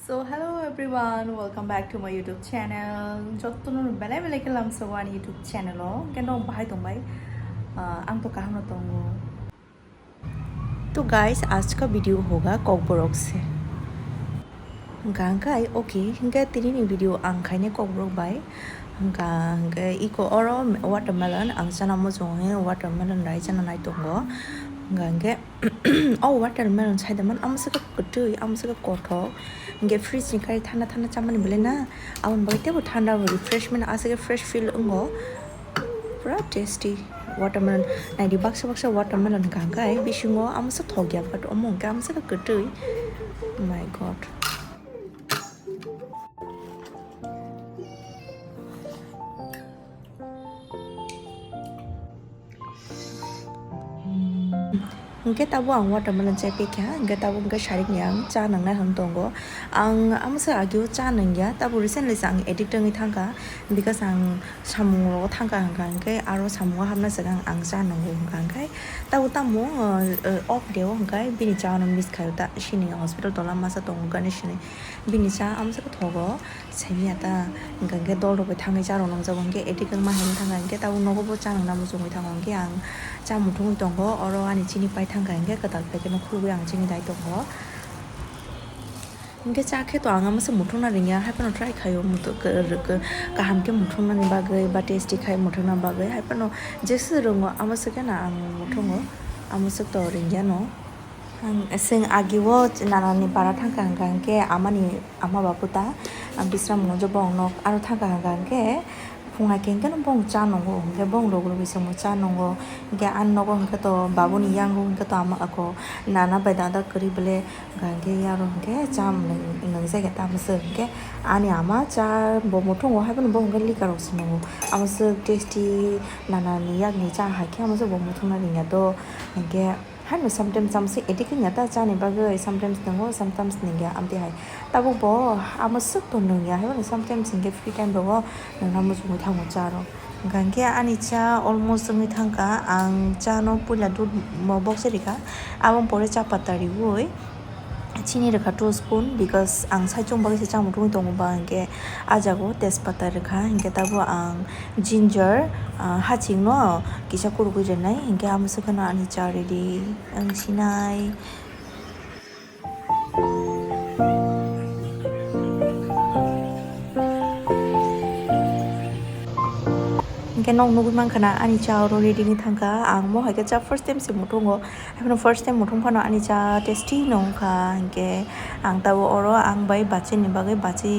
So hello everyone, welcome back to my YouTube channel. Jotun belai belai kelam sewan YouTube channel lo. Kendo bahai tong bai. Ang तो कहाँ ना तो guys आज का video होगा kokborok से गांकाई okay हिंगा तिनी नि वीडियो आं खाइने kokborok बाय हिंगा इको ओरो watermelon आं जाना मोजोंगे watermelon राय जाना नाय तोंगो gange oh watermelon sai daman amsaka kutu amsaka koto nge freeze ni kai thana thana chamani bole na awon boite bo thanda refreshment asake fresh feel ungo pura tasty watermelon 90 bucks watermelon gangai bisungo amsa thogya but omong ka amsaka kutu my god Engke tabu ang watermelon cai pekya engke tabu engke sharik yang cha nang na ham tongo ang amsa agyo cha nang ya tabu recently sang edit ngi thangka because ang samungo thangka hangka engke aro samungo hamna sagang ang cha nang hangka engke tabu tamu off deo hangka bini cha na miss khayo ta shini hospital tola masa tongo gane shini bini cha amsa ko thogo semi ata engke dol ro thangai cha ro nang jabon ke edit ma hen thangka engke tabu nogo bo cha nang na mo jongoi thangong ke ang cha muthung tongo oro ani chini pai thangga ka dal peke no khulu yang chini dai tongo इंके चाखे तो आंगा मसे मुठुना रिंगा हाइपनो try खायो मुतो का हमके मुठुना नि बागै बा टेस्टी खाय मुठुना बागै हाइपनो जेसे रंगो आमसे के ना आं मुठुंगो आमसे तो रिंगा नो सिं आगिवो नानानि पारा थांका हांगांके आमानि आमा बापुता बिस्रा मजो बंग आरो थांका हांगांके फुंगा केंके no bong cha nongo ge bong rogro bisa mo cha nongo ge an nogo hingke to babuni yango hingke to ama ako nana baida da kari bele gange yaro hingke cham nang se ge ta mse hingke ani ama cha bo mothongo haibon bong ge likaro sinongo amse tasty nana ni yak ni cha ha ke amse bo mothona ringa to hingke hanu sometimes samse editing ya ta cha ni bagai sometimes nango sometimes ninga amti hai tabu bo amasuk to nungya hai sometimes inge free time bo nang namu jungi thango cha ro gange ani cha almost jungi thangka ang cha no pula dud mo box rika abong pore cha patari woi chini rekha 2 spoon because ang saichong bagi se chang mutung tong ba angke ajago tespata rekha ingke tabu ang ginger haching no kisa kuru ku jenai ingke amse kana ani cha ready ang sinai ke nong nugi man khana ani cha ro ready ni thangka ang mo haike cha first time se mutungo apno first time mutung phano ani cha tasty nong kha ke ang ta oro ang bai bachi ni bagai bachi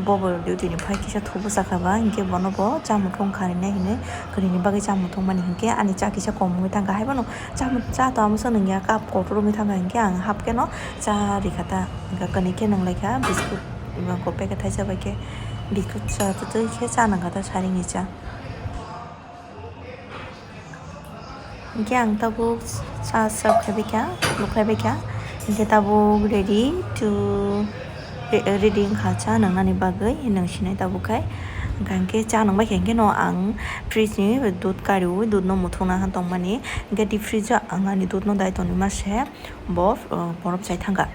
bobol duty ni phai kisa thobu sakha ba ke bonobo cha mutung khari na hine kari ni bagai cha mutung mani ke ani cha kisa kom ngi thangka hai bono cha to am so ngi kap ko ro ngi thangka ke ang hap ke no cha rikhata ga kani ke nang lekha biscuit ko pe ka thai sa ba ke biscuit cha to ke cha nang ga ta sari ni cha Inke ang tabuk sa khabika lukhabika inke tabuk ready to ready khacha nang nani bagai nang sinai tabukai ganke cha nang ba kenge no ang fridge ni dud kariu dud no muthuna han tongmani inke deep fridge ang ani dud no dai toni ma se bof borop chai thanga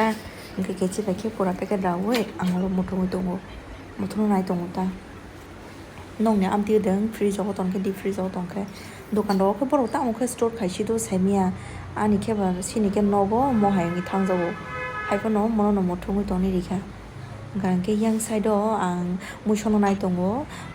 ta inke kechi beke pura peke dawe ang lo muthung nai tongo ta nong ne am ti deng freeze ho ton ke deep freeze ho ton ke dokan ro ke boro ta mo ke store khai shi do semia ani ke ba sini ke nogo mo hai ngi thang jawo hai ko no mo no mo thungi toni rikha gang ke yang side do ang mu shono nai tongo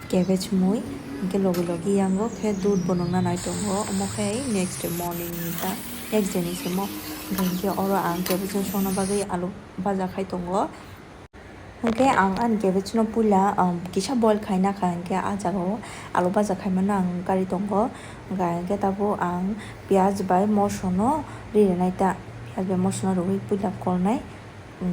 cabbage mui ke logi yango ke dud bonona nai tongo mo ke next morning ni ta next day ni se mo gang ke oro ang cabbage shono bagai alu baja khai tongo Hangke ang an cabbage no pula kisha boil khaina khangke ajago alu baja khaimana ang kari tongo gange tabu ang pyaj bai mosono ri naita pyaj bai mosono roi pula kornai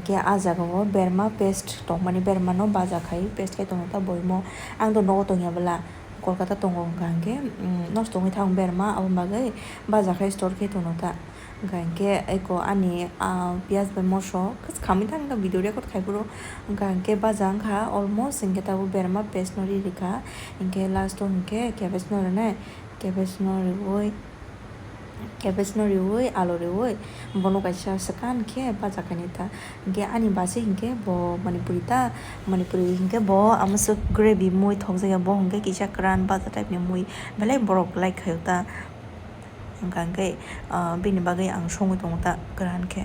ke ajago berma paste tongmani berma no baja khai paste kai tongo ta boimo ang do no tongya bala kolkata tongo gange nos tongi thang berma abagai baja khai store kai tongo ta gange eko ani pyaz bai moso kas khami thanga video record khai buro gange bajang kha almost inge tabu berma paste no ri rikha inge last to inge cabbage no ne cabbage no ri cabbage no riwoi alo riwoi bono kaisa sekan ke baja kanita ge ani base hinke bo manipuri hinke bo amasuk gravy moi thokjaga bo hinke kisa kran baja type ni moi belai borok like khayota hingke bini bagai ang songo tongta kran ke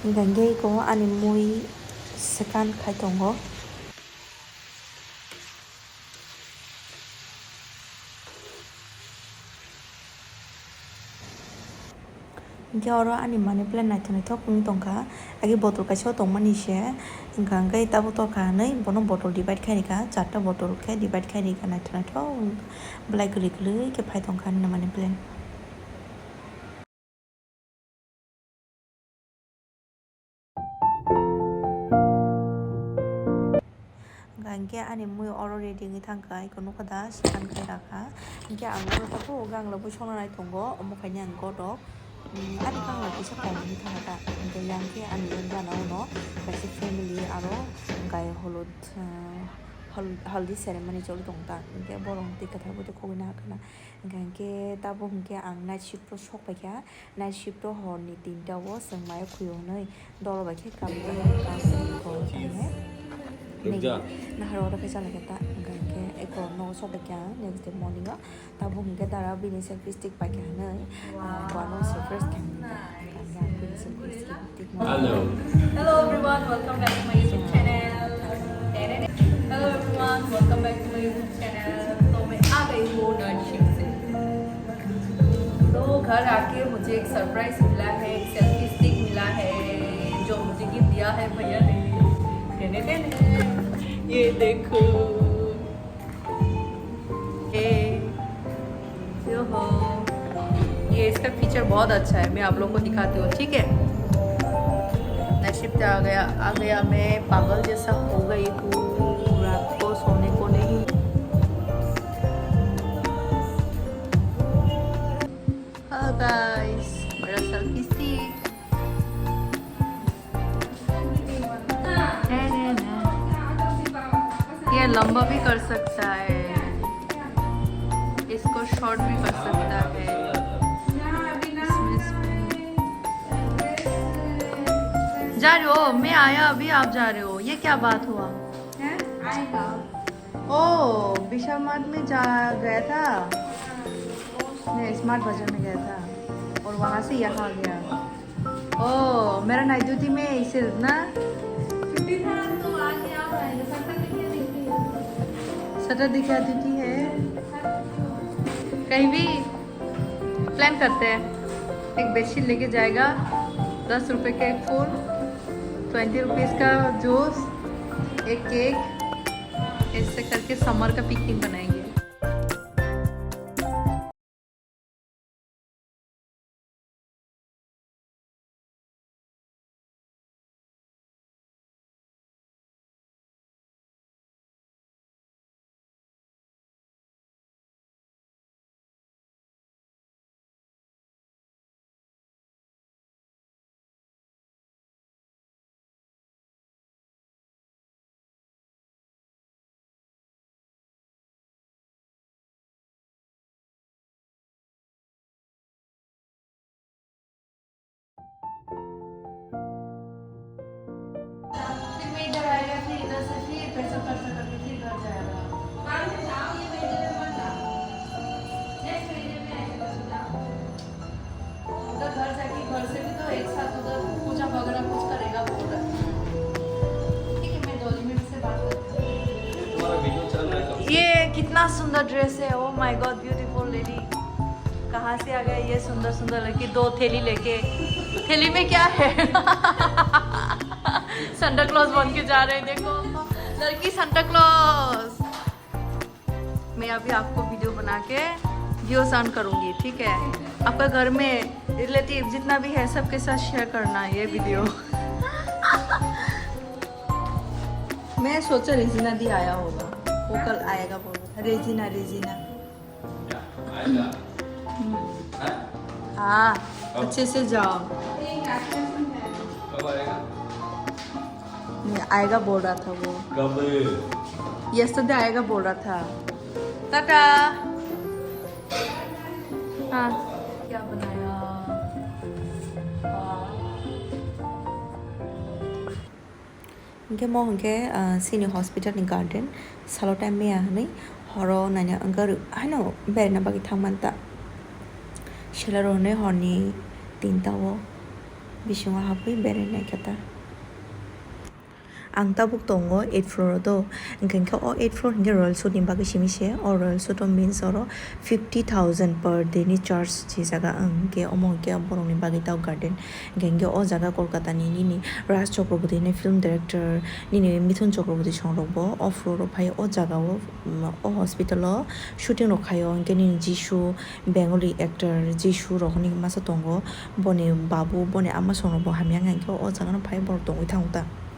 hingke ko ani moi sekan khai tongo hingke oro ani money plant naithok ung tongkha agi bottle kaisa tongmani se hingke tabo to kanai bono bottle divide khainika 4 ta bottle khe divide khainika naithok blai guli guli ke phai tongkha ani money plant hingke ani moi oro ready ngi thangkai kono kada sekan khai rakha hingke ang oro tapo gang lobo sona nai tongo omo khaini ang godok ani gang lobo sa kaini thangata hingke yangke ani jana uno kaisi family aro gai holod haldi ceremony choli tongta hingke borong ti kathar bote khogina hakana hingke tabo hingke ang night shift ro sokpai kha night shift ro horni 3 ta o sengmai khuyonai dolo bai khe kam ko nah haro da kaisa lagata hingke eko no sokpai kha next day morning o tabo hingke dara bini selfie stick pai kha nei bano surprise kha Hello everyone, welcome back to my YouTube channel. Hello everyone, welcome back to my YouTube channel. तो मैं आ गई हूँ night shift से। तो घर आके मुझे एक सरप्राइज मिला है, एक सेल्फी स्टिक मिला है जो मुझे गिफ्ट दिया है भैया ने। ये देखो, ये इसका फीचर बहुत अच्छा है, मैं आप लोगों को दिखाती हूँ, ठीक है। शिफ्ट आ गया मैं पागल जैसा हो गई हूँ, रात को सोने को नहीं। हेलो गाइस, मेरा सेल्फी स्टिक ये लंबा भी कर सकता है, इसको शॉर्ट भी कर सकता है। जा रहे हो? मैं आया अभी, आप जा रहे हो? ये क्या बात हुआ? ओ विशाल मार्ट में गया था, मैं स्मार्ट बाजार में गया था और वहाँ से यहाँ आ गया। ओ मेरा नाइट ड्यूटी में इसे ना सटर दिखा ड्यूटी है। कहीं भी प्लान करते हैं, एक बेडशीट लेके जाएगा, 10 रुपए का एक फूल, 20 रुपीज़ का जूस, एक केक, ऐसे करके समर का पिकनिक बनाएंगे। इधर आएगा, फिर इधर से फिर पैसा खर्च करके फिर घर जाएगा। उधर घर जाके घर से भी तो एक साथ उधर पूजा वगैरह कुछ करेगा बोल रहा है। ठीक है, मैं 2 मिनट से बात करती हूँ। तुम्हारा वीडियो चल रहा है कब? ये कितना सुंदर ड्रेस है, oh my God, beautiful lady. कहाँ से आ गया ये सुंदर सुंदर लड़की, 2 थैली लेके। थैली में क्या है? संता क्लॉज बन के जा रहे हैं, देखो लड़की संता क्लॉज। मैं अभी आपको वीडियो बना के व्यूज ऑन करूंगी, ठीक है। आपका घर में रिलेटिव जितना भी है सबके साथ शेयर करना ये वीडियो। मैं सोचा रेजिना दी आया होगा, वो कल आएगा बोल रहा था। रेजिना हाँ, अच्छे से जाओ। आएगा बोल रहा था वो, कब? यस्टरडे आएगा बोल रहा था। टाटा। हाँ क्या बनाया Hingke mo hingke sini hospital ni garden salo time me ahni horo nanya anggar hano ber na bagi thamanta shelaro ne horni tinta wo bisunga hapui bere na kata ang tabuk tongo 8 floor do hingke o 8 floor hingke royal suit ni bagi simise o royal suit means oro 50,000 per day ni charge chi jaga angke omong ke borong ni bagi tau garden hingke o jaga kolkata ni ni raj chakraborty ni film director ni mithun chakraborty songrokbo o floor pai o jaga o hospital o shooting rok khayo hingke ni jishu bengali actor jishu rok ni masa tongo boni babu boni ama songrokbo hamyang hingke o jaga no pai borok tongoi thangta.